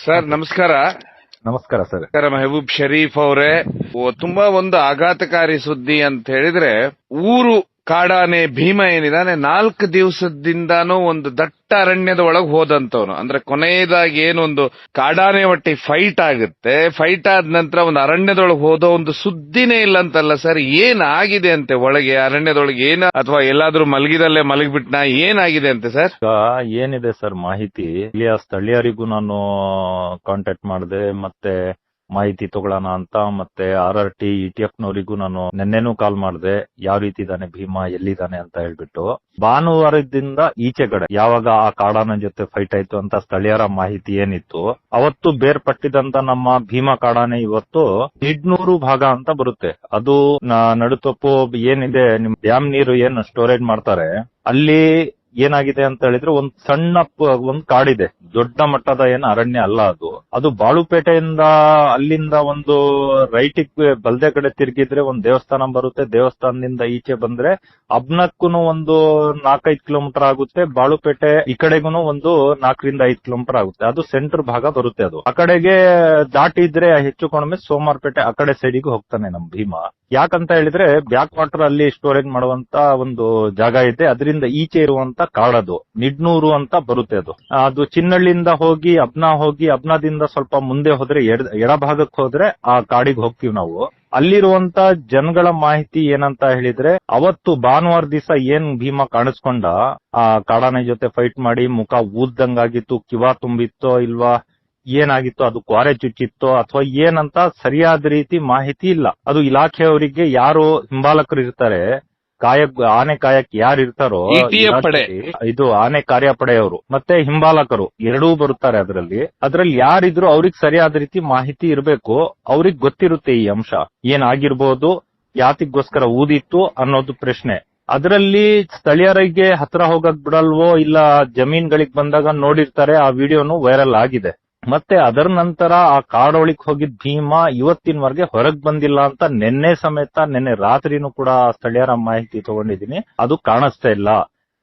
Sir ನಮಸ್ಕಾರ. ನಮಸ್ಕಾರ sir. Mehboob Sharif ಅವರೇ, ತುಂಬಾ ಒಂದು ಆಘಾತಕಾರಿ ಸುದ್ದಿ ಅಂತ ಹೇಳಿದ್ರೆ, ಊರು ಕಾಡಾನೆ ಭೀಮ ಏನಿದಾನೆ 4 ದಿವಸದಿಂದಾನು ಒಂದು ದಟ್ಟ ಅರಣ್ಯದ ಒಳಗೆ ಹೋದಂತವನು. ಅಂದ್ರೆ ಕೊನೆಯದಾಗಿ ಏನೊಂದು ಕಾಡಾನೆ ಒಟ್ಟಿ ಫೈಟ್ ಆಗುತ್ತೆ, ಫೈಟ್ ಆದ ನಂತರ ಒಂದು ಅರಣ್ಯದೊಳಗೆ ಹೋದ ಒಂದು ಸುದ್ದಿನೇ ಇಲ್ಲ ಅಂತಲ್ಲ ಸರ್. ಏನಾಗಿದೆ ಅಂತೆ ಒಳಗೆ ಅರಣ್ಯದೊಳಗೆ? ಏನ ಅಥವಾ ಎಲ್ಲಾದ್ರೂ ಮಲಗಿದಲ್ಲೇ ಮಲಗಿಬಿಟ್ನಾ? ಏನಾಗಿದೆ ಅಂತೆ ಸರ್? ಏನಿದೆ ಸರ್ ಮಾಹಿತಿ, ಇಲ್ಲಿಯ ಸ್ಥಳೀಯರಿಗೂ ನಾನು ಕಾಂಟ್ಯಾಕ್ಟ್ ಮಾಡಿದೆ, ಮತ್ತೆ ಮಾಹಿತಿ ತಗೊಳ್ಳೋಣ ಅಂತ. ಮತ್ತೆ RRT ETF ನವರಿಗೂ ನಾನು ನಿನ್ನೆನೂ ಕಾಲ್ ಮಾಡಿದೆ, ಯಾವ ರೀತಿ ಇದಾನೆ ಭೀಮಾ, ಎಲ್ಲಿದ್ದಾನೆ ಅಂತ ಹೇಳ್ಬಿಟ್ಟು. ಭಾನುವಾರದಿಂದ ಈಚೆಗಡೆ ಯಾವಾಗ ಆ ಕಾಡಾನೆ ಜೊತೆ ಫೈಟ್ ಆಯ್ತು ಅಂತ ಸ್ಥಳೀಯರ ಮಾಹಿತಿ ಏನಿತ್ತು, ಅವತ್ತು ಬೇರ್ಪಟ್ಟಿದಂತ ನಮ್ಮ ಭೀಮಾ ಕಾಡಾನೆ ಇವತ್ತು ನಿಡ್ನೂರು ಭಾಗ ಅಂತ ಬರುತ್ತೆ. ಅದು ನಡುತೊಪ್ಪು ಏನಿದೆ, ನಿಮ್ ಡ್ಯಾಮ್ ನೀರು ಏನು ಸ್ಟೋರೇಜ್ ಮಾಡ್ತಾರೆ, ಅಲ್ಲಿ ಏನಾಗಿದೆ ಅಂತ ಹೇಳಿದ್ರೆ ಒಂದ್ ಸಣ್ಣ ಒಂದ್ ಕಾಡಿದೆ, ದೊಡ್ಡ ಮಟ್ಟದ ಏನು ಅರಣ್ಯ ಅಲ್ಲ ಅದು ಬಾಳುಪೇಟೆಯಿಂದ ಅಲ್ಲಿಂದ ಒಂದು ರೈಟಿಗೆ ಬಲ್ದೆ ಕಡೆ ತಿರುಗಿದ್ರೆ ಒಂದು ದೇವಸ್ಥಾನ ಬರುತ್ತೆ. ದೇವಸ್ಥಾನದಿಂದ ಈಚೆ ಬಂದ್ರೆ ಅಬ್ನಕ್ಕೂನು ಒಂದು 4-5 ಕಿಲೋಮೀಟರ್ ಆಗುತ್ತೆ. ಬಾಳುಪೇಟೆ ಈ ಕಡೆಗೂ ಒಂದು 4-5 ಕಿಲೋಮೀಟರ್ ಆಗುತ್ತೆ. ಅದು ಸೆಂಟರ್ ಭಾಗ ಬರುತ್ತೆ. ಅದು ಆ ಕಡೆಗೆ ದಾಟಿದ್ರೆ ಹೆಚ್ಚು ಕಡಿಮೆ ಸೋಮವಾರಪೇಟೆ ಆ ಕಡೆ ಸೈಡಿಗೆ ಹೋಗ್ತಾನೆ ನಮ್ ಭೀಮಾ. ಯಾಕಂತ ಹೇಳಿದ್ರೆ ಬ್ಯಾಕ್ ವಾಟರ್ ಅಲ್ಲಿ ಸ್ಟೋರೇಜ್ ಮಾಡುವಂತ ಒಂದು ಜಾಗ ಇದೆ, ಅದರಿಂದ ಈಚೆ ಇರುವಂತ ಕಾಡದು ನಿಡ್ನೂರು ಅಂತ ಬರುತ್ತೆ. ಅದು ಚಿನ್ನಳ್ಳಿಯಿಂದ ಹೋಗಿ ಅಬ್ನಾದಿಂದ ಸ್ವಲ್ಪ ಮುಂದೆ ಹೋದ್ರೆ ಎಡಭಾಗಕ್ಕೆ ಹೋದ್ರೆ ಆ ಕಾಡಿಗೆ ಹೋಗ್ತೀವಿ ನಾವು. ಅಲ್ಲಿರುವಂತ ಜನಗಳ ಮಾಹಿತಿ ಏನಂತ ಹೇಳಿದ್ರೆ, ಅವತ್ತು ಭಾನುವಾರ ದಿವಸ ಏನ್ ಭೀಮಾ ಕಾಣಿಸ್ಕೊಂಡ, ಆ ಕಾಡಾನೆ ಜೊತೆ ಫೈಟ್ ಮಾಡಿ ಮುಖ ಊದ್ದಂಗಾಗಿತ್ತು, ಕಿವಾ ತುಂಬಿತ್ತೋ ಇಲ್ವಾ ಏನಾಗಿತ್ತು, ಅದು ಕ್ವಾರೆ ಚುಚ್ಚಿತ್ತೋ ಅಥವಾ ಏನಂತ ಸರಿಯಾದ ರೀತಿ ಮಾಹಿತಿ ಇಲ್ಲ. ಅದು ಇಲಾಖೆಯವರಿಗೆ ಯಾರು ಹಿಂಬಾಲಕರು ಇರ್ತಾರೆ, ಆನೆ ಕಾಯಕ್ ಯಾರು ಇರ್ತಾರೋ, ಇದು ಆನೆ ಕಾರ್ಯಪಡೆಯವರು ಮತ್ತೆ ಹಿಂಬಾಲಕರು ಎರಡೂ ಬರುತ್ತಾರೆ. ಅದ್ರಲ್ಲಿ ಯಾರಿದ್ರು ಅವ್ರಿಗೆ ಸರಿಯಾದ ರೀತಿ ಮಾಹಿತಿ ಇರಬೇಕು. ಅವ್ರಿಗೆ ಗೊತ್ತಿರುತ್ತೆ ಈ ಅಂಶ ಏನಾಗಿರ್ಬೋದು, ಯಾತಿಗೋಸ್ಕರ ಊದಿತ್ತು ಅನ್ನೋದು ಪ್ರಶ್ನೆ. ಅದರಲ್ಲಿ ಸ್ಥಳೀಯರಿಗೆ ಹತ್ರ ಹೋಗಕ್ ಬಿಡಲ್ವೋ ಇಲ್ಲ ಜಮೀನ್ಗಳಿಗೆ ಬಂದಾಗ ನೋಡಿರ್ತಾರೆ, ಆ ವಿಡಿಯೋನು ವೈರಲ್ ಆಗಿದೆ. ಮತ್ತೆ ಅದರ ನಂತರ ಆ ಕಾಡೊಳಗ್ ಹೋಗಿದ್ ಭೀಮಾ ಇವತ್ತಿನವರೆಗೆ ಹೊರಗ್ ಬಂದಿಲ್ಲ ಅಂತ ನಿನ್ನೆ ರಾತ್ರಿನೂ ಕೂಡ ಸ್ಥಳೀಯರ ಮಾಹಿತಿ ತಗೊಂಡಿದ್ದೀನಿ. ಅದು ಕಾಣಿಸ್ತಾ ಇಲ್ಲ.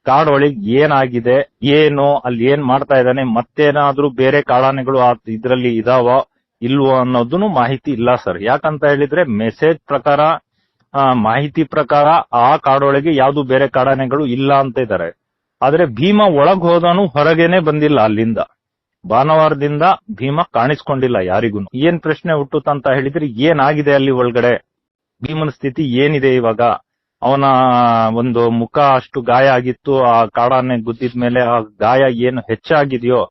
ಕಾಡೊಳಗ್ ಏನಾಗಿದೆ, ಏನು ಅಲ್ಲಿ ಏನ್ ಮಾಡ್ತಾ ಇದ್ದಾನೆ, ಮತ್ತೇನಾದ್ರೂ ಬೇರೆ ಕಾಡಾನೆಗಳು ಇದ್ರಲ್ಲಿ ಇದಾವ ಇಲ್ವೋ ಅನ್ನೋದನ್ನು ಮಾಹಿತಿ ಇಲ್ಲ ಸರ್. ಯಾಕಂತ ಹೇಳಿದ್ರೆ ಮೆಸೇಜ್ ಪ್ರಕಾರ, ಮಾಹಿತಿ ಪ್ರಕಾರ ಆ ಕಾಡೊಳಗೆ ಯಾವ್ದು ಬೇರೆ ಕಾಡಾನೆಗಳು ಇಲ್ಲ ಅಂತ ಇದ್ದಾರೆ. ಆದ್ರೆ ಭೀಮಾ ಒಳಗ್ ಹೋದಾನು ಹೊರಗೇನೆ ಬಂದಿಲ್ಲ ಅಲ್ಲಿಂದ. ಭಾನುವಾರದಿಂದ ಭೀಮಾ ಕಾಣಿಸ್ಕೊಂಡಿಲ್ಲ ಯಾರಿಗೂ. ಏನ್ ಪ್ರಶ್ನೆ ಹುಟ್ಟುತ್ತಂತ ಹೇಳಿದ್ರೆ, ಏನಾಗಿದೆ ಅಲ್ಲಿ ಒಳಗಡೆ, ಭೀಮನ ಸ್ಥಿತಿ ಏನಿದೆ ಇವಾಗ, ಅವನ ಒಂದು ಮುಖ ಅಷ್ಟು ಗಾಯ ಆಗಿತ್ತು, ಆ ಕಾಡಾನೆ ಗುದ್ದಿದ ಮೇಲೆ ಆ ಗಾಯ ಏನು ಹೆಚ್ಚಾಗಿದೆಯೋ,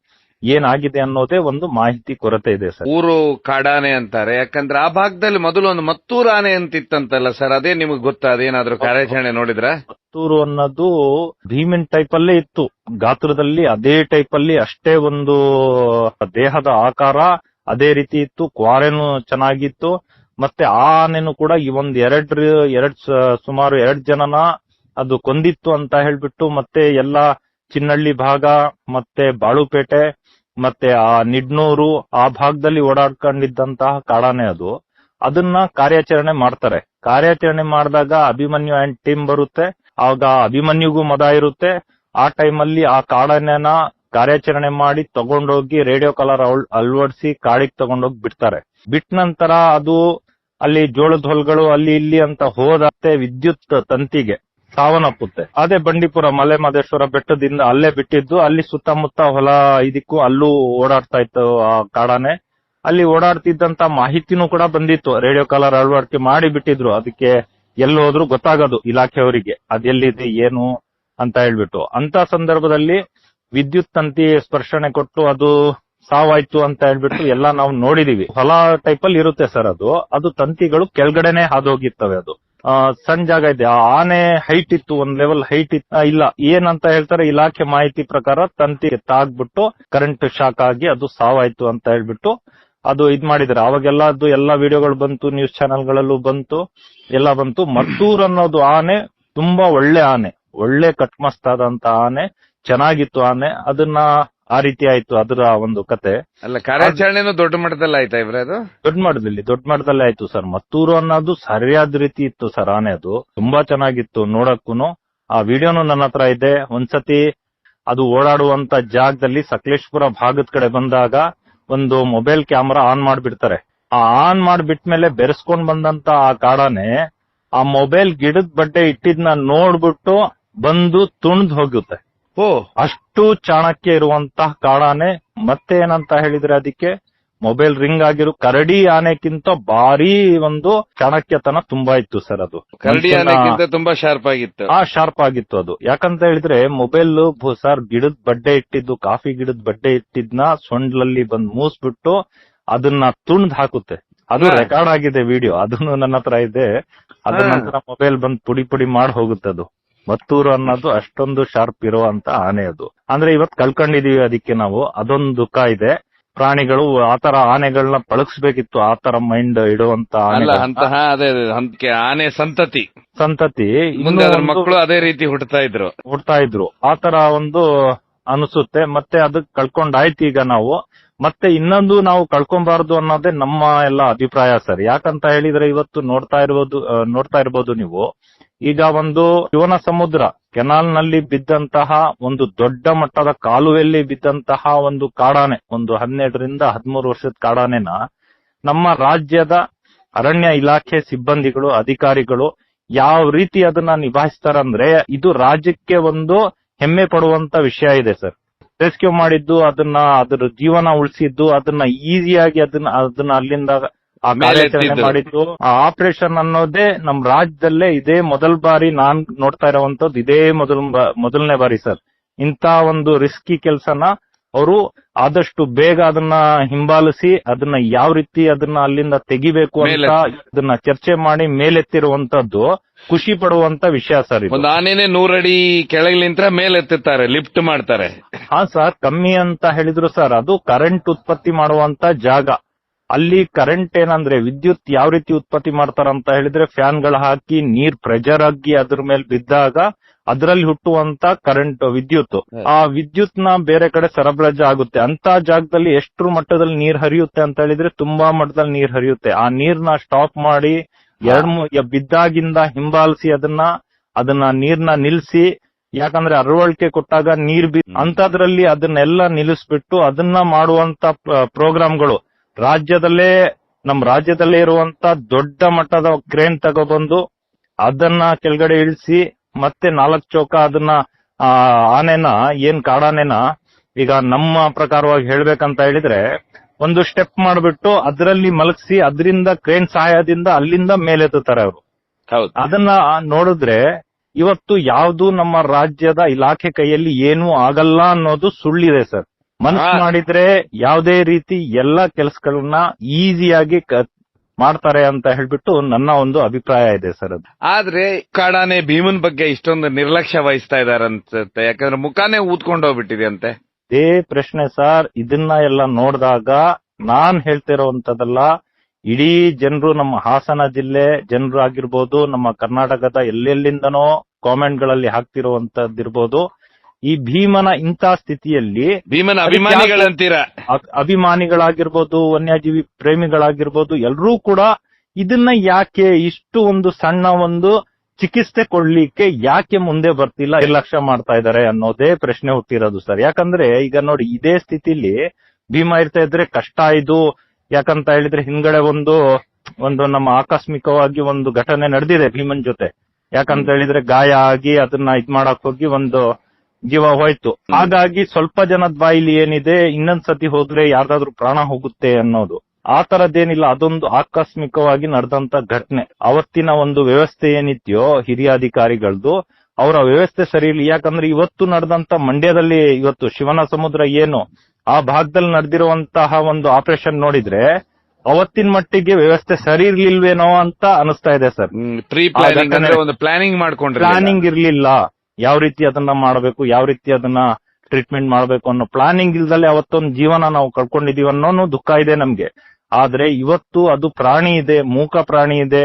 ಏನಾಗಿದೆ ಅನ್ನೋದೇ ಒಂದು ಮಾಹಿತಿ ಕೊರತೆ ಇದೆ ಸರ್. ಊರು ಕಾಡಾನೆ ಅಂತಾರೆ, ಯಾಕಂದ್ರೆ ಆ ಭಾಗದಲ್ಲಿ ಮೊದಲು ಒಂದು ಮತ್ತೂರು ಆನೆ ಅಂತಿತ್ತಂತಲ್ಲ ಸರ್, ಅದೇ ನಿಮಗ್ ಗೊತ್ತಾ? ಅದೇನಾದ್ರೂ ಕಾರ್ಯಾಚರಣೆ ನೋಡಿದ್ರ? ಮತ್ತೂರು ಅನ್ನೋದು ಭೀಮನ್ ಟೈಪ್ ಅಲ್ಲೇ ಇತ್ತು, ಗಾತ್ರದಲ್ಲಿ ಅದೇ ಟೈಪ್ ಅಲ್ಲಿ, ಅಷ್ಟೇ ಒಂದು ದೇಹದ ಆಕಾರ ಅದೇ ರೀತಿ ಇತ್ತು, ಕ್ವಾರೆನು ಚೆನ್ನಾಗಿತ್ತು. ಮತ್ತೆ ಆ ಆನೆನು ಕೂಡ ಈ ಸುಮಾರು 2 ಜನನ ಅದು ಕೊಂದಿತ್ತು ಅಂತ ಹೇಳ್ಬಿಟ್ಟು, ಮತ್ತೆ ಎಲ್ಲ ಚಿನ್ನಳ್ಳಿ ಭಾಗ ಮತ್ತೆ ಬಾಳುಪೇಟೆ ಮತ್ತೆ ಆ ನಿಡ್ನೂರು ಆ ಭಾಗದಲ್ಲಿ ಓಡಾಡ್ಕೊಂಡಿದ್ದಂತಹ ಕಾಡಾನೆ ಅದು. ಅದನ್ನ ಕಾರ್ಯಾಚರಣೆ ಮಾಡ್ತಾರೆ. ಕಾರ್ಯಾಚರಣೆ ಮಾಡಿದಾಗ ಅಭಿಮನ್ಯು ಅಂಡ್ ಟೀಮ್ ಬರುತ್ತೆ. ಆಗ ಅಭಿಮನ್ಯುಗೂ ಮದ ಇರುತ್ತೆ. ಆ ಟೈಮಲ್ಲಿ ಆ ಕಾಡಾನೆನ ಕಾರ್ಯಾಚರಣೆ ಮಾಡಿ ತಗೊಂಡೋಗಿ ರೇಡಿಯೋ ಕಾಲರ್ ಅಳವಡಿಸಿ ಕಾಡಿಗೆ ತಗೊಂಡೋಗಿ ಬಿಡ್ತಾರೆ. ಬಿಟ್ಟ ನಂತರ ಅದು ಅಲ್ಲಿ ಜೋಳದ ಹೊಲಗಳು ಅಲ್ಲಿ ಇಲ್ಲಿ ಅಂತ ಹೋದತ್ತೆ ವಿದ್ಯುತ್ ತಂತಿಗೆ ಸಾವನ್ನಪ್ಪುತ್ತೆ. ಅದೇ ಬಂಡೀಪುರ ಮಲೆ ಮಹದೇಶ್ವರ ಬೆಟ್ಟದಿಂದ ಅಲ್ಲೇ ಬಿಟ್ಟಿದ್ದು. ಅಲ್ಲಿ ಸುತ್ತಮುತ್ತ ಹೊಲ ಇದಕ್ಕೂ ಅಲ್ಲೂ ಓಡಾಡ್ತಾ ಇತ್ತು ಆ ಕಾಡಾನೆ. ಅಲ್ಲಿ ಓಡಾಡ್ತಿದ್ದಂತ ಮಾಹಿತಿನೂ ಕೂಡ ಬಂದಿತ್ತು, ರೇಡಿಯೋ ಕಾಲರ್ ಅಳವಡಿಕೆ ಮಾಡಿ ಬಿಟ್ಟಿದ್ರು. ಅದಕ್ಕೆ ಎಲ್ಲಿ ಹೋದ್ರು ಗೊತ್ತಾಗೋದು ಇಲಾಖೆಯವರಿಗೆ ಅದೆಲ್ಲಿದೆ ಏನು ಅಂತ ಹೇಳ್ಬಿಟ್ಟು. ಅಂತ ಸಂದರ್ಭದಲ್ಲಿ ವಿದ್ಯುತ್ ತಂತಿ ಸ್ಪರ್ಶನೆ ಕೊಟ್ಟು ಅದು ಸಾವಾಯ್ತು ಅಂತ ಹೇಳ್ಬಿಟ್ಟು ಎಲ್ಲ ನಾವು ನೋಡಿದೀವಿ. ಹೊಲ ಟೈಪ್ ಅಲ್ಲಿ ಇರುತ್ತೆ ಸರ್ ಅದು ತಂತಿಗಳು ಕೆಳಗಡೆನೆ ಹಾದೋಗಿರ್ತವೆ. ಅದು ಸಣ್ಣ ಜಾಗ ಇದೆ. ಆ ಆನೆ ಹೈಟ್ ಇತ್ತು, ಒಂದ್ ಲೆವೆಲ್ ಹೈಟ್ ಇತ್ತು. ಇಲ್ಲ ಏನಂತ ಹೇಳ್ತಾರೆ, ಇಲಾಖೆ ಮಾಹಿತಿ ಪ್ರಕಾರ ತಂತಿ ತಾಗ್ಬಿಟ್ಟು ಕರೆಂಟ್ ಶಾಕ್ ಆಗಿ ಅದು ಸಾವಾಯ್ತು ಅಂತ ಹೇಳ್ಬಿಟ್ಟು ಅದು ಮಾಡಿದ್ರೆ. ಅವಾಗೆಲ್ಲ ಅದು ಎಲ್ಲಾ ವಿಡಿಯೋಗಳು ಬಂತು, ನ್ಯೂಸ್ ಚಾನೆಲ್ಗಳಲ್ಲೂ ಬಂತು, ಎಲ್ಲ ಬಂತು. ಮತ್ತೂರ್ ಅನ್ನೋದು ಆನೆ ತುಂಬಾ ಒಳ್ಳೆ ಆನೆ, ಒಳ್ಳೆ ಕಟ್ಮಸ್ತಾದಂತ ಆನೆ, ಚೆನ್ನಾಗಿತ್ತು ಆನೆ. ಅದನ್ನ ಆ ರೀತಿ ಆಯ್ತು ಅದರ ಒಂದು ಕತೆ. ಅಲ್ಲ, ಕಾರ್ಯಾಚರಣೆನೂ ದೊಡ್ಡ ಮಟ್ಟದಲ್ಲಿ ಆಯ್ತಾ ಇವ್ರೆ? ಅದು ದೊಡ್ಡ ಮಟ್ಟದಲ್ಲಿ ಆಯ್ತು ಸರ್. ಮತ್ತೂರು ಅನ್ನೋದು ಸರಿಯಾದ ರೀತಿ ಇತ್ತು ಸರ್ ಆನೆ. ಅದು ತುಂಬಾ ಚೆನ್ನಾಗಿತ್ತು ನೋಡಕ್ಕೂನು. ಆ ವಿಡಿಯೋನು ನನ್ನ ಹತ್ರ ಇದೆ. ಒಂದ್ಸತಿ ಅದು ಓಡಾಡುವಂತ ಜಾಗದಲ್ಲಿ ಸಕಲೇಶ್ಪುರ ಭಾಗದ ಕಡೆ ಬಂದಾಗ ಒಂದು ಮೊಬೈಲ್ ಕ್ಯಾಮೆರಾ ಆನ್ ಮಾಡ್ಬಿಡ್ತಾರೆ. ಆ ಆನ್ ಮಾಡ್ಬಿಟ್ಮೇಲೆ ಬೆರೆಸ್ಕೊಂಡ್ ಬಂದಂತ ಆ ಕಾಡಾನೆ ಆ ಮೊಬೈಲ್ ಗಿಡದ ಬಡ್ಡೆ ಇಟ್ಟಿದ್ನ ನೋಡ್ಬಿಟ್ಟು ಬಂದು ತುಣ್ದ್ ಹೋಗುತ್ತೆ. ಓ, ಅಷ್ಟು ಚಾಣಕ್ಯ ಇರುವಂತಹ ಕಾಡಾನೆ. ಮತ್ತೆ ಏನಂತ ಹೇಳಿದ್ರೆ ಅದಕ್ಕೆ ಮೊಬೈಲ್ ರಿಂಗ್ ಆಗಿರೋ ಕರಡಿ ಆನೆಕ್ಕಿಂತ ಭಾರಿ ಒಂದು ಚಾಣಕ್ಯತನ ತುಂಬಾ ಇತ್ತು ಸರ್. ಅದು ಕರಡಿ ಆನೆಕ್ಕಿಂತ ತುಂಬಾ ಶಾರ್ಪ್ ಆಗಿತ್ತು. ಶಾರ್ಪ್ ಆಗಿತ್ತು ಅದು. ಯಾಕಂತ ಹೇಳಿದ್ರೆ ಮೊಬೈಲ್ ಸರ್ ಗಿಡದ ಬಡ್ಡೆ ಇಟ್ಟಿದ್ದು, ಕಾಫಿ ಗಿಡದ ಬಡ್ಡೆ ಇಟ್ಟಿದ್ನ ಸೊಂಡ್ಲಲ್ಲಿ ಬಂದ್ ಮೂಸ್ಬಿಟ್ಟು ಅದನ್ನ ತುಣ್ದ್ ಹಾಕುತ್ತೆ. ಅದು ರೆಕಾರ್ಡ್ ಆಗಿದೆ ವಿಡಿಯೋ, ಅದನ್ನು ನನ್ನ ಹತ್ರ ಇದೆ. ಅದ್ರ ನಂತರ ಮೊಬೈಲ್ ಬಂದ್ ಪುಡಿ ಪುಡಿ ಮಾಡಿ ಹೋಗುತ್ತೆ ಅದು. ಮತ್ತೂರು ಅನ್ನೋದು ಅಷ್ಟೊಂದು ಶಾರ್ಪ್ ಇರುವಂತ ಆನೆ ಅದು. ಅಂದ್ರೆ ಇವತ್ ಕಳ್ಕೊಂಡಿದೀವಿ ಅದಕ್ಕೆ ನಾವು. ಅದೊಂದು ದುಃಖ ಇದೆ. ಪ್ರಾಣಿಗಳು ಆತರ ಆನೆಗಳನ್ನ ಪಳಗಿಸ್ಬೇಕಿತ್ತು, ಆತರ ಮೈಂಡ್ ಇಡುವಂತ ಅಂತಹ ಆನೆ ಸಂತತಿ ಮುಂದೆ ಅದರ ಮಕ್ಕಳು ಅದೇ ರೀತಿ ಹುಟ್ಟುತ್ತಾ ಇದ್ರು. ಆತರ ಒಂದು ಅನಿಸುತ್ತೆ. ಮತ್ತೆ ಅದಕ್ಕೆ ಕಳ್ಕೊಂಡಾಯ್ತು ಈಗ ನಾವು. ಮತ್ತೆ ಇನ್ನೊಂದು ನಾವು ಕಳ್ಕೊಂಬಾರದು ಅನ್ನೋದೇ ನಮ್ಮ ಎಲ್ಲ ಅಭಿಪ್ರಾಯ ಸರ್. ಯಾಕಂತ ಹೇಳಿದ್ರೆ ಇವತ್ತು ನೋಡ್ತಾ ಇರ್ಬೋದು ನೀವು. ಈಗ ಒಂದು ಶಿವನ ಸಮುದ್ರ ಕೆನಾಲ್ ನಲ್ಲಿ ಬಿದ್ದಂತಹ ಒಂದು ದೊಡ್ಡ ಮಟ್ಟದ ಕಾಲುವೆಯಲ್ಲಿ ಬಿದ್ದಂತಹ ಒಂದು ಕಾಡಾನೆ, ಒಂದು 12ರಿಂದ 13 ವರ್ಷದ ಕಾಡಾನೆನ ನಮ್ಮ ರಾಜ್ಯದ ಅರಣ್ಯ ಇಲಾಖೆ ಸಿಬ್ಬಂದಿಗಳು, ಅಧಿಕಾರಿಗಳು ಯಾವ ರೀತಿ ಅದನ್ನ ನಿಭಾಯಿಸ್ತಾರಂದ್ರೆ ಇದು ರಾಜ್ಯಕ್ಕೆ ಒಂದು ಹೆಮ್ಮೆ ಪಡುವಂತ ವಿಷಯ ಇದೆ ಸರ್. ರೆಸ್ಕ್ಯೂ ಮಾಡಿದ್ದು, ಅದರ ಜೀವನ ಉಳಿಸಿದ್ದು, ಅದನ್ನ ಈಸಿಯಾಗಿ ಅದನ್ನ ಅಲ್ಲಿಂದ ಕಾರ್ಯಾಚರಣೆ ಮಾಡಿದ್ದು, ಆ ಆಪರೇಷನ್ ಅನ್ನೋದೇ ನಮ್ ರಾಜ್ಯದಲ್ಲೇ ಇದೇ ಮೊದಲ ಬಾರಿ ನಾನ್ ನೋಡ್ತಾ ಇರೋವಂತದ್ದು. ಇದೇ ಮೊದಲನೇ ಬಾರಿ ಸರ್. ಇಂತ ಒಂದು ರಿಸ್ಕಿ ಕೆಲಸನ ಅವರು ಆದಷ್ಟು ಬೇಗ ಅದನ್ನ ಹಿಂಬಾಲಿಸಿ ಅದನ್ನ ಯಾವ ರೀತಿ ಅದನ್ನ ಅಲ್ಲಿಂದ ತೆಗಿಬೇಕು ಅಂತ ಅದನ್ನ ಚರ್ಚೆ ಮಾಡಿ ಮೇಲೆತ್ತಿರುವಂತದ್ದು ಖುಷಿ ಪಡುವಂತ ವಿಷಯ ಸರ್. ಒಂದು ಆನೆನೇ 100 ಅಡಿ ಕೆಳಗಿಲಿಂತ ಮೇಲೆತ್ತುತ್ತಾರೆ, ಲಿಫ್ಟ್ ಮಾಡ್ತಾರೆ. ಹಾ ಸರ್, ಕಮ್ಮಿ ಅಂತ ಹೇಳಿದ್ರು ಸರ್. ಅದು ಕರೆಂಟ್ ಉತ್ಪತ್ತಿ ಮಾಡುವಂತ ಜಾಗ. ಅಲ್ಲಿ ಕರೆಂಟ್ ಏನಂದ್ರೆ ವಿದ್ಯುತ್ ಯಾವ ರೀತಿ ಉತ್ಪತ್ತಿ ಮಾಡ್ತಾರಂತ ಹೇಳಿದ್ರೆ ಫ್ಯಾನ್ಗಳು ಹಾಕಿ ನೀರ್ ಪ್ರೆಷರ್ ಆಗಿ ಅದ್ರ ಮೇಲೆ ಬಿದ್ದಾಗ ಅದರಲ್ಲಿ ಹುಟ್ಟುವಂತ ಕರೆಂಟ್ ವಿದ್ಯುತ್, ಆ ವಿದ್ಯುತ್ ನ ಬೇರೆ ಕಡೆ ಸರಬರಾಜು ಆಗುತ್ತೆ. ಅಂತ ಜಾಗದಲ್ಲಿ ಎಷ್ಟು ಮಟ್ಟದಲ್ಲಿ ನೀರ್ ಹರಿಯುತ್ತೆ ಅಂತ ಹೇಳಿದ್ರೆ ತುಂಬಾ ಮಟ್ಟದಲ್ಲಿ ನೀರ್ ಹರಿಯುತ್ತೆ. ಆ ನೀರ್ನ ಸ್ಟಾಪ್ ಮಾಡಿ ಬಿದ್ದಾಗಿಂದ ಹಿಂಬಾಲಿಸಿ ಅದನ್ನ ನೀರ್ನ ನಿಲ್ಸಿ, ಯಾಕಂದ್ರೆ ಅರವಳಿಕೆ ಕೊಟ್ಟಾಗ ನೀರ್ ಅಂತದ್ರಲ್ಲಿ ಅದನ್ನೆಲ್ಲ ನಿಲ್ಲಿಸ್ಬಿಟ್ಟು ಅದನ್ನ ಮಾಡುವಂತ ಪ್ರೋಗ್ರಾಮ್ಗಳು ನಮ್ಮ ರಾಜ್ಯದಲ್ಲೇ ಇರುವಂತ ದೊಡ್ಡ ಮಟ್ಟದ ಕ್ರೇನ್ ತಗೊಬಂದು ಅದನ್ನ ಕೆಳಗಡೆ ಇಳಿಸಿ ಮತ್ತೆ 4 ಚೌಕ ಅದನ್ನ ಆನೆನ ಕಾಡಾನೆನ ಈಗ ನಮ್ಮ ಪ್ರಕಾರವಾಗಿ ಹೇಳ್ಬೇಕಂತ ಹೇಳಿದ್ರೆ ಒಂದು ಸ್ಟೆಪ್ ಮಾಡ್ಬಿಟ್ಟು ಅದರಲ್ಲಿ ಮಲಗಿಸಿ ಅದರಿಂದ ಕ್ರೇನ್ ಸಹಾಯದಿಂದ ಅಲ್ಲಿಂದ ಮೇಲೆತ್ತುತ್ತಾರೆ ಅವರು. ಅದನ್ನ ನೋಡಿದ್ರೆ ಇವತ್ತು ಯಾವ್ದು ನಮ್ಮ ರಾಜ್ಯದ ಇಲಾಖೆ ಕೈಯಲ್ಲಿ ಏನೂ ಆಗಲ್ಲ ಅನ್ನೋದು ಸುಳ್ಳಿದೆ ಸರ್. ಮನಸ್ಸು ಮಾಡಿದ್ರೆ ಯಾವುದೇ ರೀತಿ ಎಲ್ಲಾ ಕೆಲಸಗಳನ್ನ ಈಸಿಯಾಗಿ ಮಾಡ್ತಾರೆ ಅಂತ ಹೇಳ್ಬಿಟ್ಟು ನನ್ನ ಒಂದು ಅಭಿಪ್ರಾಯ ಇದೆ ಸರ್. ಅದು ಆದ್ರೆ ಕಾಡಾನೆ ಭೀಮನ್ ಬಗ್ಗೆ ಇಷ್ಟೊಂದು ನಿರ್ಲಕ್ಷ್ಯ ವಹಿಸ್ತಾ ಇದಾರೆ ಅನ್ಸುತ್ತೆ. ಯಾಕಂದ್ರೆ ಮುಖಾನೇ ಊದ್ಕೊಂಡು ಹೋಗ್ಬಿಟ್ಟಿದೆ ಅಂತೆ. ಇದೇ ಪ್ರಶ್ನೆ ಸರ್. ಇದನ್ನ ಎಲ್ಲ ನೋಡಿದಾಗ ನಾನ್ ಹೇಳ್ತಿರೋಂತದಲ್ಲ, ಇಡೀ ಜನರು, ನಮ್ಮ ಹಾಸನ ಜಿಲ್ಲೆ ಜನರು ಆಗಿರ್ಬೋದು, ನಮ್ಮ ಕರ್ನಾಟಕದ ಎಲ್ಲೆಲ್ಲಿಂದನೋ ಕಾಮೆಂಟ್ ಗಳಲ್ಲಿ ಹಾಕ್ತಿರುವಂತದ್ದಿರ್ಬೋದು, ಈ ಭೀಮನ ಇಂಥ ಸ್ಥಿತಿಯಲ್ಲಿ ಭೀಮನ ಅಭಿಮಾನಿಗಳಾಗಿರ್ಬೋದು, ವನ್ಯಜೀವಿ ಪ್ರೇಮಿಗಳಾಗಿರ್ಬೋದು, ಎಲ್ಲರೂ ಕೂಡ ಇದನ್ನ ಯಾಕೆ ಇಷ್ಟು ಒಂದು ಸಣ್ಣ ಒಂದು ಚಿಕಿತ್ಸೆ ಕೊಡ್ಲಿಕ್ಕೆ ಯಾಕೆ ಮುಂದೆ ಬರ್ತಿಲ್ಲ, ನಿರ್ಲಕ್ಷ್ಯ ಮಾಡ್ತಾ ಇದ್ದಾರೆ ಅನ್ನೋದೇ ಪ್ರಶ್ನೆ ಹುಟ್ಟಿರೋದು ಸರ್. ಯಾಕಂದ್ರೆ ಈಗ ನೋಡಿ, ಇದೇ ಸ್ಥಿತಿಲಿ ಭೀಮ ಇರ್ತಾ ಇದ್ರೆ ಕಷ್ಟ ಇದು. ಯಾಕಂತ ಹೇಳಿದ್ರೆ ಹಿಂದ್ಗಡೆ ಒಂದು ನಮ್ಮ ಆಕಸ್ಮಿಕವಾಗಿ ಒಂದು ಘಟನೆ ನಡೆದಿದೆ ಭೀಮನ್ ಜೊತೆ. ಯಾಕಂತ ಹೇಳಿದ್ರೆ ಗಾಯ ಆಗಿ ಅದನ್ನ ಮಾಡಕ್ ಹೋಗಿ ಒಂದು ಜೀವ ಹೋಯ್ತು. ಹಾಗಾಗಿ ಸ್ವಲ್ಪ ಜನದ ಬಾಯಿಲಿ ಏನಿದೆ, ಇನ್ನೊಂದ್ಸತಿ ಹೋದ್ರೆ ಯಾರ್ದಾದ್ರೂ ಪ್ರಾಣ ಹೋಗುತ್ತೆ ಅನ್ನೋದು. ಆ ತರದ್ದೇನಿಲ್ಲ, ಅದೊಂದು ಆಕಸ್ಮಿಕವಾಗಿ ನಡೆದಂತ ಘಟನೆ. ಅವತ್ತಿನ ಒಂದು ವ್ಯವಸ್ಥೆ ಏನಿತ್ಯೋ ಹಿರಿಯ ಅಧಿಕಾರಿಗಳದ್ದು, ಅವರ ವ್ಯವಸ್ಥೆ ಸರಿ ಇಲ್ಲ. ಯಾಕಂದ್ರೆ ಇವತ್ತು ನಡೆದಂತ ಮಂಡ್ಯದಲ್ಲಿ ಇವತ್ತು ಶಿವನ ಸಮುದ್ರ ಏನು ಆ ಭಾಗದಲ್ಲಿ ನಡೆದಿರುವಂತಹ ಒಂದು ಆಪರೇಷನ್ ನೋಡಿದ್ರೆ ಅವತ್ತಿನ ಮಟ್ಟಿಗೆ ವ್ಯವಸ್ಥೆ ಸರಿ ಇರ್ಲಿಲ್ವೇನೋ ಅಂತ ಅನಿಸ್ತಾ ಇದೆ ಸರ್. ಪ್ಲಾನಿಂಗ್ ಇರ್ಲಿಲ್ಲ, ಯಾವ ರೀತಿ ಅದನ್ನ ಮಾಡಬೇಕು, ಯಾವ ರೀತಿ ಅದನ್ನ ಟ್ರೀಟ್ಮೆಂಟ್ ಮಾಡಬೇಕು ಅನ್ನೋ ಪ್ಲಾನಿಂಗ್ ಇಲ್ದಲೆ ಅವತ್ತೊಂದು ಜೀವನ ನಾವು ಕಳ್ಕೊಂಡಿದೀವಿ ಅನ್ನೋನು ದುಃಖ ಇದೆ ನಮ್ಗೆ. ಆದ್ರೆ ಇವತ್ತು ಅದು ಪ್ರಾಣಿ ಇದೆ, ಮೂಕ ಪ್ರಾಣಿ ಇದೆ,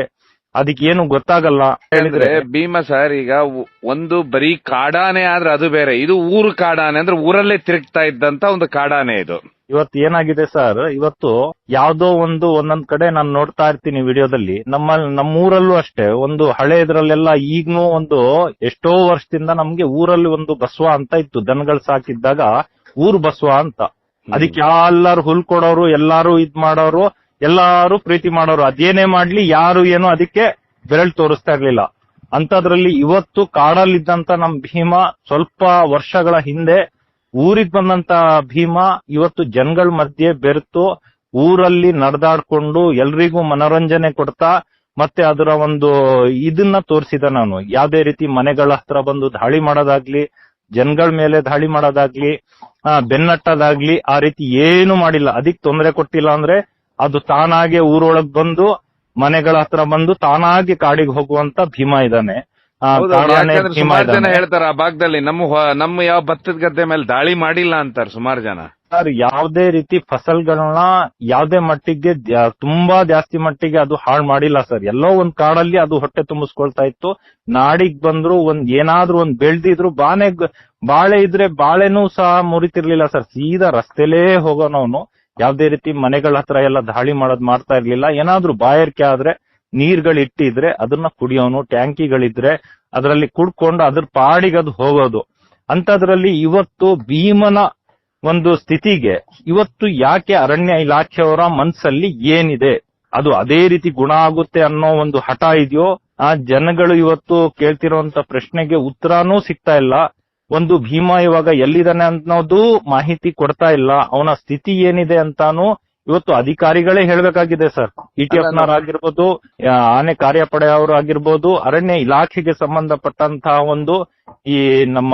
ಅದಕ್ಕೇನು ಗೊತ್ತಾಗಲ್ಲ. ಹೇಳಿದ್ರೆ ಭೀಮ ಸರ್, ಈಗ ಒಂದು ಬರೀ ಕಾಡಾನೆ ಆದ್ರೆ ಅದು ಬೇರೆ, ಇದು ಊರು ಕಾಡಾನೆ ಅಂದ್ರೆ ಊರಲ್ಲೇ ತಿರುಗ್ತಾ ಇದ್ದಂತ ಒಂದು ಕಾಡಾನೆ ಇದು. ಇವತ್ತು ಏನಾಗಿದೆ ಸರ್, ಇವತ್ತು ಯಾವ್ದೋ ಒಂದೊಂದ್ ಕಡೆ ನಾನು ನೋಡ್ತಾ ಇರ್ತೀನಿ ವಿಡಿಯೋದಲ್ಲಿ, ನಮ್ಮೂರಲ್ಲೂ ಅಷ್ಟೇ ಒಂದು ಹಳೆ ಇದ್ರಲ್ಲೆಲ್ಲ ಈಗ್ನೂ ಎಷ್ಟೋ ವರ್ಷದಿಂದ ನಮ್ಗೆ ಊರಲ್ಲಿ ಒಂದು ಬಸವ ಅಂತ ಇತ್ತು. ದನಗಳು ಸಾಕಿದ್ದಾಗ ಊರು ಬಸವ ಅಂತ. ಅದಕ್ಕೆ ಎಲ್ಲಾರು ಹುಲ್ ಕೊಡೋರು, ಎಲ್ಲಾರು ಇದ್ ಮಾಡೋರು, ಎಲ್ಲಾರು ಪ್ರೀತಿ ಮಾಡೋರು. ಅದೇನೇ ಮಾಡ್ಲಿ ಯಾರು ಏನು ಅದಕ್ಕೆ ಬೆರಳು ತೋರಿಸ್ತಾ ಇರ್ಲಿಲ್ಲ. ಅಂತದ್ರಲ್ಲಿ ಇವತ್ತು ಕಾಡಲ್ಲಿದ್ದಂತ ನಮ್ ಭೀಮ ಸ್ವಲ್ಪ ವರ್ಷಗಳ ಹಿಂದೆ ಊರಿಗ್ ಬಂದಂತ ಭೀಮ ಇವತ್ತು ಜನಗಳ ಮಧ್ಯೆ ಬೆರೆತು ಊರಲ್ಲಿ ನಡೆದಾಡ್ಕೊಂಡು ಎಲ್ರಿಗೂ ಮನೋರಂಜನೆ ಕೊಡ್ತಾ ಮತ್ತೆ ಅದರ ಒಂದು ಇದನ್ನ ತೋರಿಸಿದ. ನಾನು ಯಾವ್ದೇ ರೀತಿ ಮನೆಗಳ ಹತ್ರ ಬಂದು ದಾಳಿ ಮಾಡೋದಾಗ್ಲಿ, ಜನಗಳ ಮೇಲೆ ದಾಳಿ ಮಾಡೋದಾಗ್ಲಿ, ಬೆನ್ನಟ್ಟದಾಗ್ಲಿ ಆ ರೀತಿ ಏನು ಮಾಡಿಲ್ಲ. ಅದಕ್ಕೆ ತೊಂದರೆ ಕೊಟ್ಟಿಲ್ಲ ಅಂದ್ರೆ ಅದು ತಾನಾಗೆ ಊರೊಳಗ್ ಬಂದು ಮನೆಗಳ ಹತ್ರ ಬಂದು ತಾನಾಗಿ ಕಾಡಿಗೆ ಹೋಗುವಂತ ಭೀಮ ಇದ್ದಾನೆ. ಸುಮಾರು ಜನ ಹೇಳ್ತಾರ ಆ ಭಾಗದಲ್ಲಿ ನಮ್ಮ ಯಾವ ಭತ್ತದ ಗದ್ದೆ ಮೇಲೆ ದಾಳಿ ಮಾಡಿಲ್ಲ ಅಂತಾರೆ ಸುಮಾರು ಜನ. ಸರ್, ಯಾವ್ದೇ ರೀತಿ ಫಸಲ್ಗಳನ್ನ ಯಾವ್ದೇ ಮಟ್ಟಿಗೆ ತುಂಬಾ ಜಾಸ್ತಿ ಮಟ್ಟಿಗೆ ಅದು ಹಾಳು ಮಾಡಿಲ್ಲ ಸರ್. ಎಲ್ಲೋ ಒಂದ್ ಕಾಡಲ್ಲಿ ಅದು ಹೊಟ್ಟೆ ತುಂಬಿಸ್ಕೊಳ್ತಾ ಇತ್ತು. ನಾಡಿಗ್ ಬಂದ್ರು ಏನಾದ್ರೂ ಒಂದ್ ಬೆಳ್ದಿದ್ರು ಬಾಳೆ ಇದ್ರೆ ಬಾಳೆನೂ ಸಹ ಮುರಿತಿರ್ಲಿಲ್ಲ ಸರ್. ಸೀದಾ ರಸ್ತೆಲೇ ಹೋಗೋನವನು. ಯಾವ್ದೇ ರೀತಿ ಮನೆಗಳ ಹತ್ರ ಎಲ್ಲ ದಾಳಿ ಮಾಡ್ತಾ ಇರ್ಲಿಲ್ಲ. ಏನಾದ್ರೂ ಬಾಯಾರಿಕೆ ಆದ್ರೆ ನೀರ್ಗಳಿಟ್ಟಿದ್ರೆ ಅದನ್ನ ಕುಡಿಯೋನು, ಟ್ಯಾಂಕಿಗಳಿದ್ರೆ ಅದರಲ್ಲಿ ಕುಡ್ಕೊಂಡು ಅದ್ರ ಪಾಡಿಗೆ ಅದು ಹೋಗೋದು. ಅಂತದ್ರಲ್ಲಿ ಇವತ್ತು ಭೀಮನ ಒಂದು ಸ್ಥಿತಿಗೆ ಇವತ್ತು ಯಾಕೆ ಅರಣ್ಯ ಇಲಾಖೆಯವರ ಮನ್ಸಲ್ಲಿ ಏನಿದೆ, ಅದು ಅದೇ ರೀತಿ ಗುಣ ಆಗುತ್ತೆ ಅನ್ನೋ ಒಂದು ಹಠ ಇದೆಯೋ, ಆ ಜನಗಳು ಇವತ್ತು ಕೇಳ್ತಿರೋಂತ ಪ್ರಶ್ನೆಗೆ ಉತ್ತರನೂ ಸಿಗ್ತಾ ಇಲ್ಲ. ಒಂದು ಭೀಮ ಇವಾಗ ಎಲ್ಲಿದ್ದಾನೆ ಅನ್ನೋದು ಮಾಹಿತಿ ಕೊಡ್ತಾ ಇಲ್ಲ. ಅವನ ಸ್ಥಿತಿ ಏನಿದೆ ಅಂತಾನು ಇವತ್ತು ಅಧಿಕಾರಿಗಳೇ ಹೇಳ್ಬೇಕಾಗಿದೆ ಸರ್. ಇಟಿಎಫ್ನವರಾಗಿರ್ಬೋದು, ಆನೆ ಕಾರ್ಯಪಡೆ ಅವರು ಆಗಿರ್ಬೋದು, ಅರಣ್ಯ ಇಲಾಖೆಗೆ ಸಂಬಂಧಪಟ್ಟಂತಹ ಒಂದು ಈ ನಮ್ಮ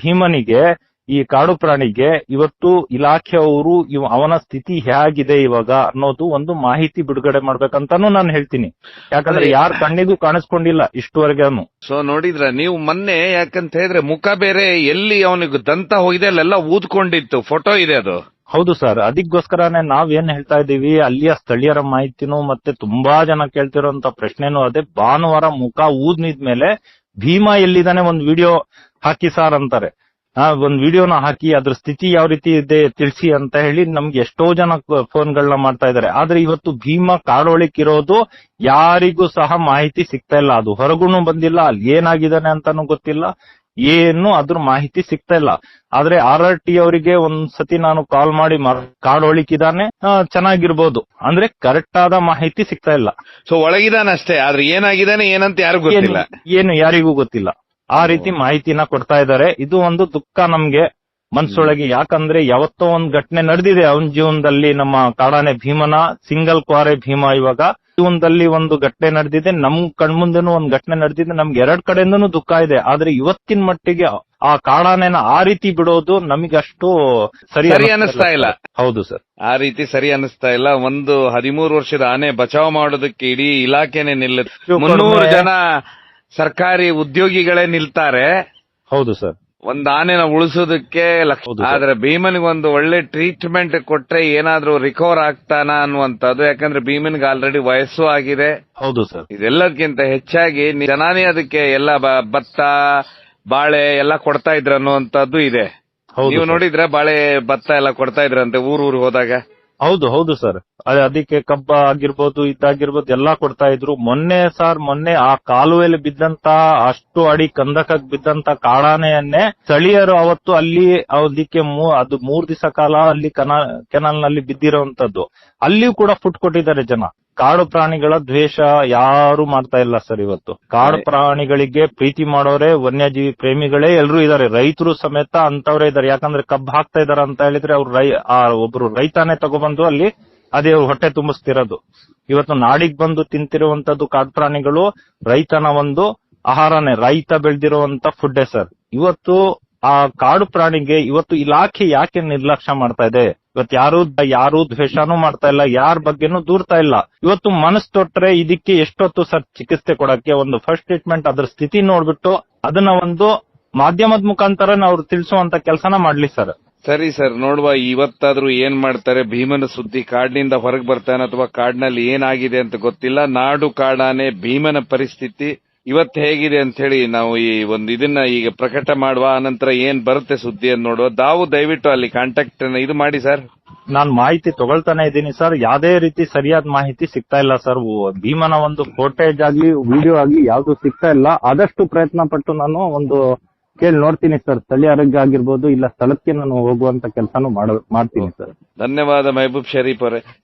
ಭೀಮನಿಗೆ, ಈ ಕಾಡು ಪ್ರಾಣಿಗೆ ಇವತ್ತು ಇಲಾಖೆಯವರು ಅವನ ಸ್ಥಿತಿ ಹೇಗಿದೆ ಇವಾಗ ಅನ್ನೋದು ಒಂದು ಮಾಹಿತಿ ಬಿಡುಗಡೆ ಮಾಡ್ಬೇಕಂತಾನು ನಾನು ಹೇಳ್ತೀನಿ. ಯಾಕಂದ್ರೆ ಯಾರ ಕಣ್ಣಿಗೂ ಕಾಣಿಸ್ಕೊಂಡಿಲ್ಲ ಇಷ್ಟುವರೆಗೂ. ಸೊ ನೋಡಿದ್ರ ನೀವು ಮೊನ್ನೆ, ಯಾಕಂತ ಹೇಳಿದ್ರೆ ಮುಖ ಬೇರೆ ಎಲ್ಲಿ ಅವನಿಗೆ ದಂತ ಹೋಗಿದೆ ಅಲ್ಲೆಲ್ಲ ಊದ್ಕೊಂಡಿತ್ತು, ಫೋಟೋ ಇದೆ ಅದು. ಹೌದು ಸರ್, ಅದಕ್ಕೋಸ್ಕರನೇ ನಾವೇನ್ ಹೇಳ್ತಾ ಇದೀವಿ, ಅಲ್ಲಿಯ ಸ್ಥಳೀಯರ ಮಾಹಿತಿನೂ ಮತ್ತೆ ತುಂಬಾ ಜನ ಕೇಳ್ತಿರೋಂತ ಪ್ರಶ್ನೆನೂ ಅದೇ. ಭಾನುವಾರ ಮುಖ ಊದ್ನಿದ್ಮೇಲೆ ಭೀಮ ಎಲ್ಲಿದ್ದಾನೆ ಒಂದ್ ವಿಡಿಯೋ ಹಾಕಿ ಸಾರ್ ಅಂತಾರೆ. ಒಂದ್ ವಿಡಿಯೋನ ಹಾಕಿ ಅದ್ರ ಸ್ಥಿತಿ ಯಾವ ರೀತಿ ಇದೆ ತಿಳಿಸಿ ಅಂತ ಹೇಳಿ ನಮ್ಗೆ ಎಷ್ಟೋ ಜನ ಫೋನ್ಗಳನ್ನ ಮಾಡ್ತಾ ಇದಾರೆ. ಆದ್ರೆ ಇವತ್ತು ಭೀಮ ಕಾಡೊಳಕ್ಕಿರೋದು ಯಾರಿಗೂ ಸಹ ಮಾಹಿತಿ ಸಿಗ್ತಾ ಇಲ್ಲ. ಅದು ಹೊರಗೂನು ಬಂದಿಲ್ಲ, ಅಲ್ಲಿ ಏನಾಗಿದ್ದಾನೆ ಅಂತಾನು ಗೊತ್ತಿಲ್ಲ, ಏನು ಅದ್ರ ಮಾಹಿತಿ ಸಿಗ್ತಾ ಇಲ್ಲ. ಆದ್ರೆ RRT ಅವರಿಗೆ ಒಂದ್ಸತಿ ನಾನು ಕಾಲ್ ಮಾಡಿ ಕಾಡೊಳಿಕಿದಾನೆ, ಚೆನ್ನಾಗಿರ್ಬೋದು ಅಂದ್ರೆ ಕರೆಕ್ಟ್ ಆದ ಮಾಹಿತಿ ಸಿಗ್ತಾ ಇಲ್ಲ. ಸೊ ಒಳಗಿದಾನೆ ಅಷ್ಟೇ, ಆದ್ರೆ ಏನಾಗಿದ್ದಾನೆ ಏನಂತ ಯಾರಿಗೂ ಗೊತ್ತಿಲ್ಲ, ಏನು ಯಾರಿಗೂ ಗೊತ್ತಿಲ್ಲ. ಆ ರೀತಿ ಮಾಹಿತಿನ ಕೊಡ್ತಾ ಇದ್ದಾರೆ. ಇದು ಒಂದು ದುಃಖ ನಮ್ಗೆ ಮನ್ಸೊಳಗೆ. ಯಾಕಂದ್ರೆ ಯಾವತ್ತೋ ಒಂದ್ ಘಟನೆ ನಡೆದಿದೆ ಅವನ ಜೀವನದಲ್ಲಿ. ನಮ್ಮ ಕಾಡಾನೆ ಭೀಮನ ಸಿಂಗಲ್ ಕ್ವಾರೆ ಭೀಮ ಇವಾಗ ಜೀವನದಲ್ಲಿ ಒಂದು ಘಟನೆ ನಡೆದಿದೆ, ನಮ್ ಕಣ್ಮುಂದೆನೂ ಒಂದ್ ಘಟನೆ ನಡೆದಿದೆ. ನಮ್ಗೆ ಎರಡ್ ಕಡೆಯಿಂದನೂ ದುಃಖ ಇದೆ. ಆದ್ರೆ ಇವತ್ತಿನ ಮಟ್ಟಿಗೆ ಆ ಕಾಡಾನೆನ ಆ ರೀತಿ ಬಿಡೋದು ನಮಗಷ್ಟು ಸರಿ ಅನಿಸ್ತಾ ಇಲ್ಲ. ಹೌದು ಸರ್, ಆ ರೀತಿ ಸರಿ ಅನಿಸ್ತಾ ಇಲ್ಲ. ಒಂದು 13 ವರ್ಷದ ಆನೆ ಬಚಾವ್ ಮಾಡೋದಕ್ಕೆ ಇಡೀ ಇಲಾಖೆನೆ ನಿಲ್ಲುತ್ತೆ. 300 ಜನ ಸರ್ಕಾರಿ ಉದ್ಯೋಗಿಗಳೇ ನಿಲ್ತಾರೆ. ಹೌದು ಸರ್, ಒಂದ್ ಆನೆನ ಉಳಿಸೋದಕ್ಕೆ ಆದ್ರೆ ಭೀಮನಿಗೆ ಒಂದು ಒಳ್ಳೆ ಟ್ರೀಟ್ಮೆಂಟ್ ಕೊಟ್ರೆ ಏನಾದ್ರೂ ರಿಕವರ್ ಆಗ್ತಾನ ಅನ್ನುವಂಥದ್ದು. ಯಾಕಂದ್ರೆ ಭೀಮನ್ಗೆ ಆಲ್ರೆಡಿ ವಯಸ್ಸು ಆಗಿದೆ. ಹೌದು ಸರ್, ಇದೆಲ್ಲದಕ್ಕಿಂತ ಹೆಚ್ಚಾಗಿ ಜನಾನೇ ಅದಕ್ಕೆ ಎಲ್ಲ ಭತ್ತ ಬಾಳೆ ಎಲ್ಲ ಕೊಡ್ತಾ ಇದ್ರ ಅನ್ನುವಂಥದ್ದು ಇದೆ. ನೀವು ನೋಡಿದ್ರೆ ಬಾಳೆ ಭತ್ತ ಎಲ್ಲ ಕೊಡ್ತಾ ಇದ್ರಂತೆ ಊರಿಗೆ ಹೋದಾಗ. ಹೌದು ಸರ್, ಅದಕ್ಕೆ ಕಬ್ಬ ಆಗಿರ್ಬೋದು, ಇದಾಗಿರ್ಬೋದು ಎಲ್ಲಾ ಕೊಡ್ತಾ ಇದ್ರು. ಮೊನ್ನೆ ಆ ಕಾಲುವೆಯಲ್ಲಿ ಬಿದ್ದಂತ ಅಷ್ಟು ಅಡಿ ಕಂದಕಕ್ಕೆ ಬಿದ್ದಂತ ಕಾಡಾನೆಯನ್ನೇ ಸ್ಥಳೀಯರು ಅವತ್ತು ಅಲ್ಲಿ ಅದಕ್ಕೆ ಅದು 3 ದಿವಸ ಕಾಲ ಅಲ್ಲಿ ಕೆನಾಲ್ ನಲ್ಲಿ ಬಿದ್ದಿರೋಂತದ್ದು. ಅಲ್ಲಿಯೂ ಕೂಡ ಫುಡ್ ಕೊಟ್ಟಿದ್ದಾರೆ ಜನ. ಕಾಡು ಪ್ರಾಣಿಗಳ ದ್ವೇಷ ಯಾರು ಮಾಡ್ತಾ ಇಲ್ಲ ಸರ್. ಇವತ್ತು ಕಾಡು ಪ್ರಾಣಿಗಳಿಗೆ ಪ್ರೀತಿ ಮಾಡೋರೆ, ವನ್ಯಜೀವಿ ಪ್ರೇಮಿಗಳೇ ಎಲ್ರು ಇದಾರೆ. ರೈತರು ಸಮೇತ ಅಂತವ್ರೆ ಇದಾರೆ. ಯಾಕಂದ್ರೆ ಕಬ್ಬು ಹಾಕ್ತಾ ಇದಾರೆ ಅಂತ ಹೇಳಿದ್ರೆ ಅವ್ರು ಒಬ್ರು ರೈತಾನೆ ತಗೊಬಂದು ಅಲ್ಲಿ ಅದೇ ಹೊಟ್ಟೆ ತುಂಬಿಸ್ತಿರೋದು. ಇವತ್ತು ನಾಡಿಗೆ ಬಂದು ತಿಂತಿರುವಂತದ್ದು ಕಾಡು ಪ್ರಾಣಿಗಳು ರೈತನ ಒಂದು ಆಹಾರನೇ, ರೈತ ಬೆಳೆದಿರುವಂತ ಫುಡ್ಡೇ ಸರ್. ಇವತ್ತು ಆ ಕಾಡು ಪ್ರಾಣಿಗೆ ಇವತ್ತು ಇಲಾಖೆ ಯಾಕೆ ನಿರ್ಲಕ್ಷ್ಯ ಮಾಡ್ತಾ ಇದೆ? ಇವತ್ತು ಯಾರು ದ್ವೇಷನೂ ಮಾಡ್ತಾ ಇಲ್ಲ, ಯಾರ ಬಗ್ಗೆನೂ ದೂರ್ತಾ ಇಲ್ಲ. ಇವತ್ತು ಮನಸ್ಸು ತೊಟ್ರೆ ಇದಕ್ಕೆ ಎಷ್ಟೊತ್ತು ಸರ್ ಚಿಕಿತ್ಸೆ ಕೊಡಕ್ಕೆ, ಒಂದು ಫಸ್ಟ್ ಟ್ರೀಟ್ಮೆಂಟ್ ಅದ್ರ ಸ್ಥಿತಿ ನೋಡ್ಬಿಟ್ಟು ಅದನ್ನ ಒಂದು ಮಾಧ್ಯಮದ ಮುಖಾಂತರ ಅವ್ರು ತಿಳಿಸುವಂತ ಕೆಲಸನ ಮಾಡ್ಲಿ ಸರ್. ಸರಿ ಸರ್, ನೋಡುವ ಇವತ್ತಾದ್ರೂ ಏನ್ ಮಾಡ್ತಾರೆ. ಭೀಮನ ಸುದ್ದಿ ಕಾಡಿನಿಂದ ಹೊರಗೆ ಬರ್ತಾನೆ ಅಥವಾ ಕಾಡಿನಲ್ಲಿ ಏನಾಗಿದೆ ಅಂತ ಗೊತ್ತಿಲ್ಲ. ನಾಡು ಕಾಡಾನೆ ಭೀಮನ ಪರಿಸ್ಥಿತಿ ಇವತ್ತು ಹೇಗಿದೆ ಅಂತ ಹೇಳಿ ನಾವು ಈ ಒಂದು ಇದನ್ನ ಈಗ ಪ್ರಕಟ ಮಾಡುವ. ಆನಂತರ ಏನ್ ಬರುತ್ತೆ ಸುದ್ದಿ ಅಂತ ನೋಡುವ. ತಾವು ದಯವಿಟ್ಟು ಅಲ್ಲಿ ಕಾಂಟ್ಯಾಕ್ಟ್ ಇದು ಮಾಡಿ ಸರ್. ನಾನು ಮಾಹಿತಿ ತಗೊಳ್ತಾನೆ ಇದ್ದೀನಿ ಸರ್. ಯಾವ್ದೇ ರೀತಿ ಸರಿಯಾದ ಮಾಹಿತಿ ಸಿಗ್ತಾ ಇಲ್ಲ ಸರ್. ಭೀಮನ ಒಂದು ಫೋಟೇಜ್ ಆಗ್ಲಿ ವಿಡಿಯೋ ಆಗ್ಲಿ ಯಾವ್ದು ಸಿಗ್ತಾ ಇಲ್ಲ. ಆದಷ್ಟು ಪ್ರಯತ್ನ ಪಟ್ಟು ನಾನು ಒಂದು ಕೇಳಿ ನೋಡ್ತೀನಿ ಸರ್. ಸ್ಥಳೀಯ ಆರೋಗ್ಯ ಆಗಿರ್ಬೋದು, ಇಲ್ಲ ಸ್ಥಳಕ್ಕೆ ನಾನು ಹೋಗುವಂತ ಕೆಲಸನೂ ಮಾಡ್ತೀನಿ ಸರ್. ಧನ್ಯವಾದ ಮೆಹಬೂಬ್ ಶರೀಫ್ ಅವರೇ.